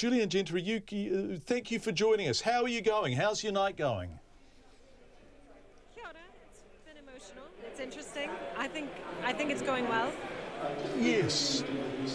Julie Anne Genter, thank you for joining us. How are you going? How's your night going? Kia ora. It's been emotional. It's interesting. I think it's going well. Yes,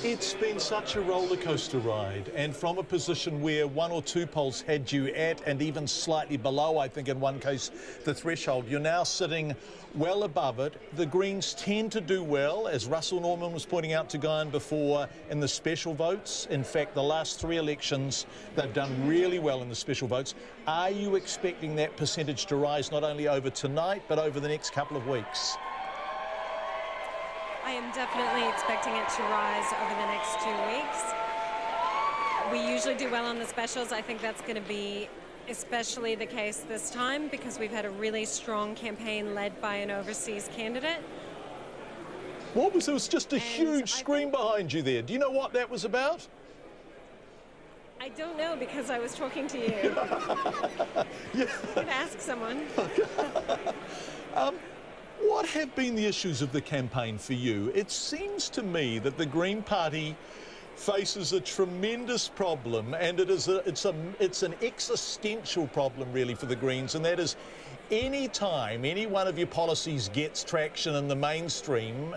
it's been such a roller coaster ride, and from a position where one or two polls had you at and even slightly below, I think in one case, the threshold, you're now sitting well above it. The Greens tend to do well, as Russell Norman was pointing out to Guyan before, in the special votes. In fact, the last three elections, they've done really well in the special votes. Are you expecting that percentage to rise not only over tonight, but over the next couple of weeks? I am definitely expecting it to rise over the next 2 weeks. We usually do well on the specials. I think that's going to be especially the case this time because we've had a really strong campaign led by an overseas candidate. There was just a huge screen behind you there. Do you know what that was about? I don't know because I was talking to you. Yeah. You can ask someone. What have been the issues of the campaign for you? It seems to me that the Green Party faces a tremendous problem, and it's an existential problem really for the Greens, and that is any time any one of your policies gets traction in the mainstream,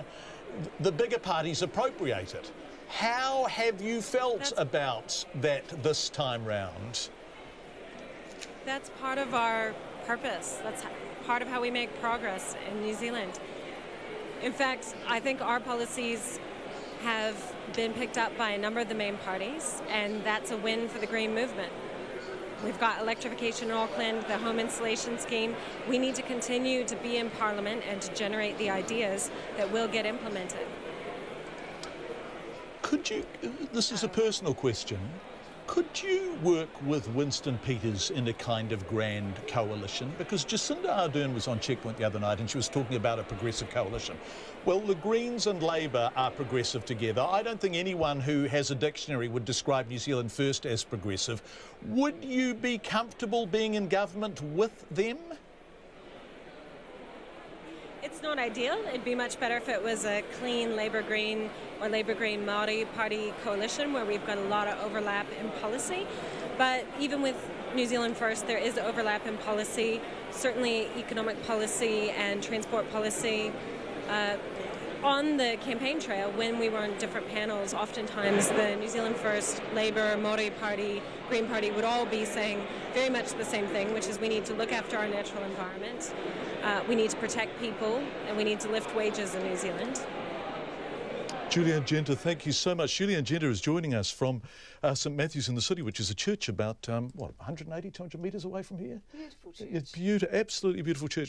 the bigger parties appropriate it. How have you felt about that this time round? That's part of our purpose. That's part of how we make progress in New Zealand. In fact, I think our policies have been picked up by a number of the main parties, and that's a win for the Green movement. We've got electrification in Auckland, the home insulation scheme. We need to continue to be in Parliament and to generate the ideas that will get implemented. This is a personal question, could you work with Winston Peters in a kind of grand coalition? Because Jacinda Ardern was on Checkpoint the other night and she was talking about a progressive coalition. Well, the Greens and Labour are progressive together. I don't think anyone who has a dictionary would describe New Zealand First as progressive. Would you be comfortable being in government with them? It's not ideal. It'd be much better if it was a clean Labour Green or Labour Green Māori Party coalition where we've got a lot of overlap in policy. But even with New Zealand First, there is overlap in policy, certainly economic policy and transport policy. On the campaign trail, when we were on different panels, oftentimes the New Zealand First, Labour, Māori Party, Green Party would all be saying very much the same thing, which is we need to look after our natural environment, we need to protect people, and we need to lift wages in New Zealand. Julie Anne Genter, thank you so much. Julie Anne Genter is joining us from St Matthew's in the City, which is a church about, 180, 200 metres away from here? Beautiful church. It's beautiful, absolutely beautiful church.